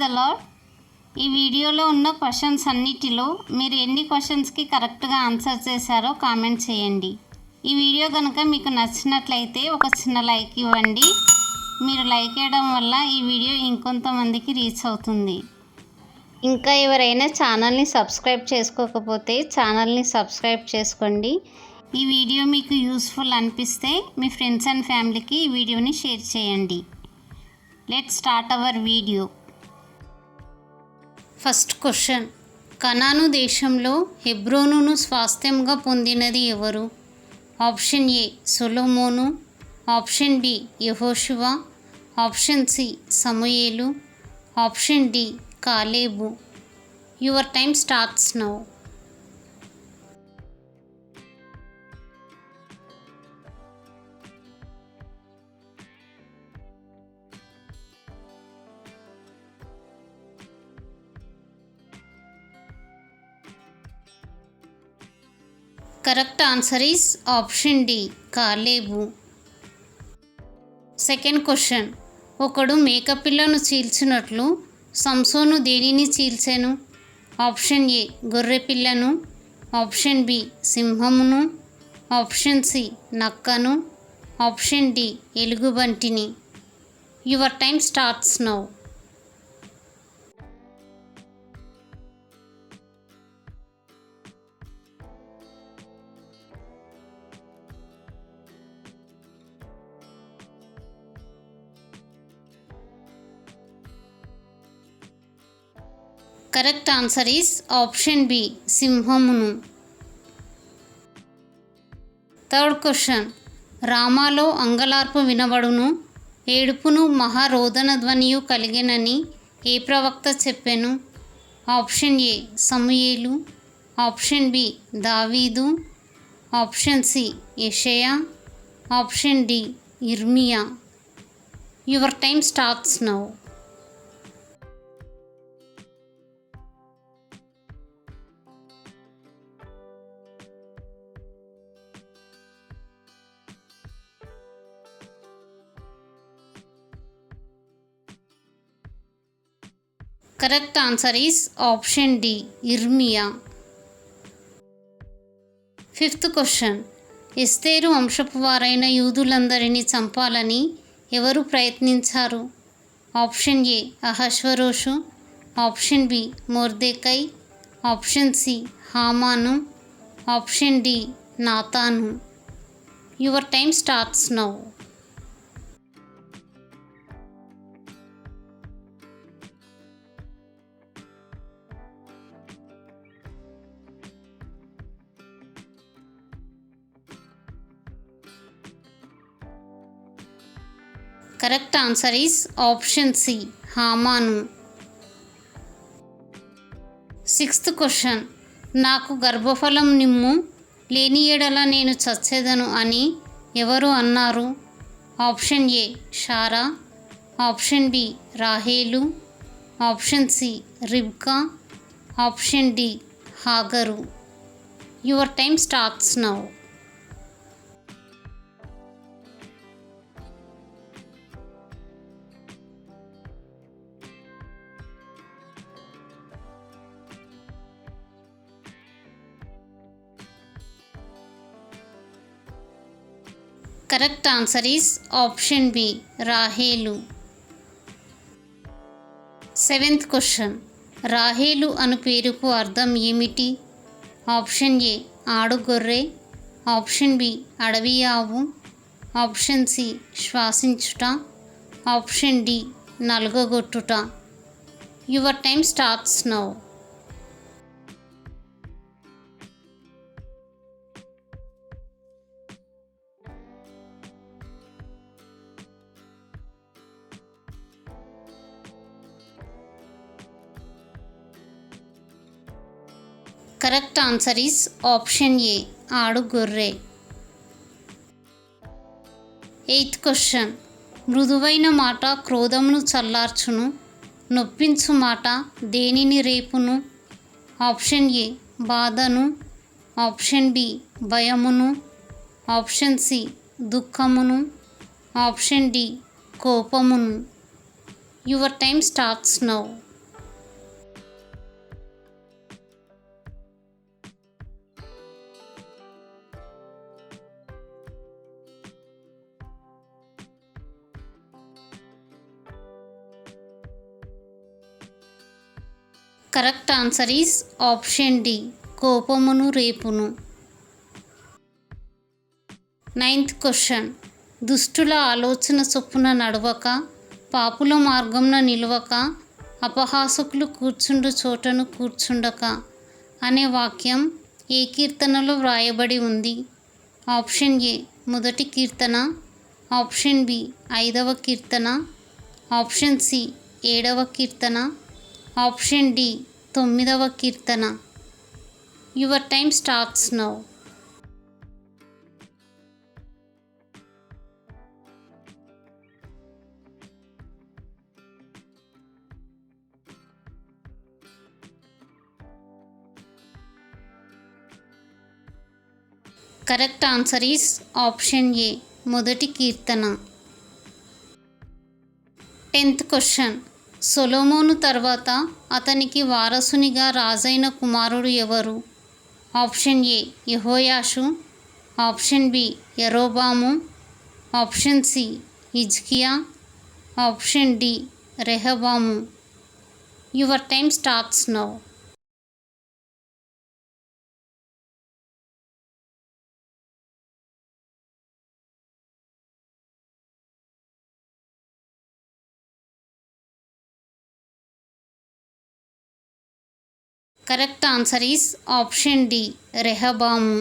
The lord. ఈ వీడియోలో ఉన్న క్వశ్చన్స్ అన్నిటిలో మీరు ఎన్ని క్వశ్చన్స్కి కరెక్ట్గా ఆన్సర్ చేశారో కామెంట్ చేయండి. ఈ వీడియో కనుక మీకు నచ్చినట్లయితే ఒక చిన్న లైక్ ఇవ్వండి. మీరు లైక్ చేయడం వల్ల ఈ వీడియో ఇంకొంతమందికి రీచ్ అవుతుంది. ఇంకా ఎవరైనా ఛానల్ని సబ్స్క్రైబ్ చేసుకోకపోతే ఛానల్ని సబ్స్క్రైబ్ చేసుకోండి. ఈ వీడియో మీకు యూస్ఫుల్ అనిపిస్తే మీ ఫ్రెండ్స్ అండ్ ఫ్యామిలీకి ఈ వీడియోని షేర్ చేయండి. Let's start our video. First question, కనాను దేశంలో హెబ్రోనును స్వాస్థ్యంగా పొందినది ఎవరు? ఆప్షన్ ఏ సొలొమోను, ఆప్షన్ బి యెహోషువ, ఆప్షన్ సి సమూయేలు, ఆప్షన్ డి కాలేబు. Your time starts now. Correct answer is option D కాలేబు. సెకండ్ క్వశ్చన్, ఒకడు మేకపిల్లను చీల్చినట్లు సంసోను దేనిని చీల్చెను? ఆప్షన్ ఏ గొర్రెపిల్లను, ఆప్షన్ బి సింహమును, ఆప్షన్ సి నక్కను, ఆప్షన్ డి ఎలుగుబంటిని. Your time starts now. Correct answer is option B సింహమును. థర్డ్ క్వశ్చన్, రామాలో అంగలార్పు వినబడును, ఏడుపును మహారోదన ధ్వనియు కలిగెనని ఏ ప్రవక్త చెప్పెను? ఆప్షన్ ఏ సమూయేలు, ఆప్షన్ బి దావీదు, ఆప్షన్ సి యెషయా, ఆప్షన్ డి ఇర్మియా. Your time starts now. Correct answer is option D ఇర్మియా. ఫిఫ్త్ క్వశ్చన్, ఎస్తేరు వంశపు వారైన యూదులందరినీ చంపాలని ఎవరు ప్రయత్నించారు? ఆప్షన్ ఏ అహష్వరోషు, ఆప్షన్ బి మొర్దెకై, ఆప్షన్ సి హామాను, ఆప్షన్ డి నాతాను. Your time starts now. Correct answer is option C హామాను. సిక్స్త్ క్వశ్చన్, నాకు గర్భఫలం నిమ్ము, లేని ఎడల నేను చచ్చేదను అని ఎవరు అన్నారు? ఆప్షన్ ఏ షారా, ఆప్షన్ బి రాహేలు, ఆప్షన్ సి రిబ్కా, ఆప్షన్ డి హాగరు. Your time starts now. Correct answer is option B రాహేలు. సెవెంత్ క్వశ్చన్, రాహేలు అను పేరుకు అర్థం ఏమిటి? ఆప్షన్ ఏ ఆడుగొర్రె, ఆప్షన్ బి అడవి ఆవు, ఆప్షన్ సి శ్వాసించుట, ఆప్షన్ డి నలుగగొట్టుట. Your time starts now. Correct answer is option A ఆడుగొర్రె. ఎయిత్ క్వశ్చన్, మృదువైన మాట క్రోధమును చల్లార్చును, నొప్పించు మాట దేనిని రేపును? ఆప్షన్ ఏ బాధను, ఆప్షన్ బి భయమును, ఆప్షన్ సి దుఃఖమును, ఆప్షన్ డి కోపమును. Your time starts now. Correct answer is option D, కోపమును రేపును. 9th question. దుష్టుల ఆలోచన చొప్పున నడవక, పాపుల మార్గంన నిలవక, అపహాసకులు కూర్చుండు చోటను కూర్చుండక అనే వాక్యం ఏ కీర్తనలో వ్రాయబడి ఉంది? ఆప్షన్ ఏ మొదటి కీర్తన, ఆప్షన్ బి 5వ కీర్తన, ఆప్షన్ సి 7వ కీర్తన, ఆప్షన్ డి 9వ కీర్తన. Your time starts now. Correct answer is option A మొదటి కీర్తన. 10th question. సొలొమోను తర్వాత అతనికి వారసునిగా రాజైన కుమారుడు ఎవరు? ఆప్షన్ ఏ యెహోయాషు, ఆప్షన్ బి యరొబాము, ఆప్షన్ సి హిజ్కియా, ఆప్షన్ డి రెహబాము. Your time starts now. Correct answer is option D రెహబాము.